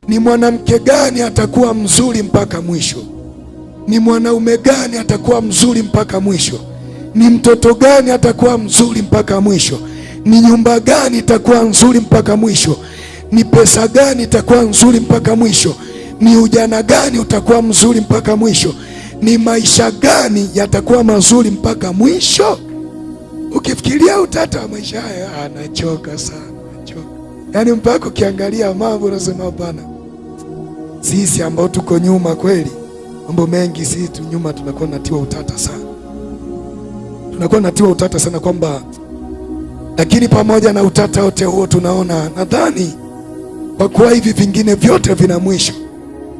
Ni mwanamke gani atakuwa mzuri mpaka mwisho? Ni mwanaume gani atakuwa mzuri mpaka mwisho? Ni mtoto gani atakuwa mzuri mpaka mwisho? Ni nyumba gani itakuwa nzuri mpaka mwisho? Ni pesa gani itakuwa nzuri mpaka mwisho? Ni ujana gani utakuwa mzuri mpaka mwisho? Ni maisha gani yatakuwa mazuri mpaka mwisho? Ukifikiria utata wa maisha haya, anachoka sana, anachoka. Yaani mpaka ukiangalia mambo unasema hapana. Sisi ambao tuko nyuma kweli, mambo mengi sisi tu nyuma tunakuwa natiwa utata sana. Tunakuwa natiwa utata sana kwamba, lakini pamoja na utata wote huo tunaona, nadhani kwa kuwa hivi vingine vyote vina mwisho,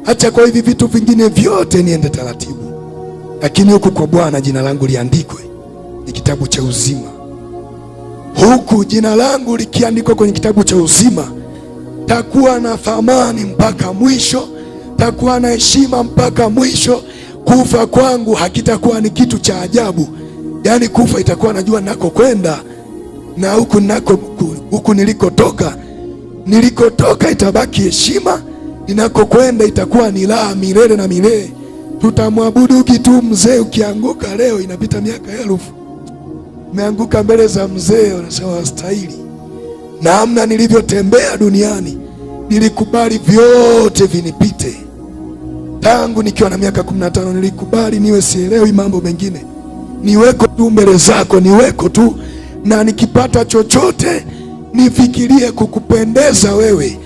acha kwa hivi vitu vingine vyote niende taratibu. Lakini huku kwa Bwana jina langu liandikwe ni kitabu cha uzima. Huku jina langu likiandikwa kwenye kitabu cha uzima, takuwa na thamani mpaka mwisho, takuwa na heshima mpaka mwisho. Kufa kwangu hakitakuwa ni kitu cha ajabu. Yaani kufa itakuwa najua nako kwenda, na huku nilikotoka itabaki heshima, ninakokwenda itakuwa ni raha milele na milele. Tutamwabudu kitu mzee. Ukianguka leo inapita miaka 1000. Umeanguka mbele za mzee, unasema wastahili. Namna nilivyotembea duniani, nilikubali vyote vinipite. Tangu nikiwa na miaka 15 nilikubali niwe sielewi mambo mengine. Niweko tu mbele zako, niweko tu, na nikipata chochote nifikirie kukupendeza wewe.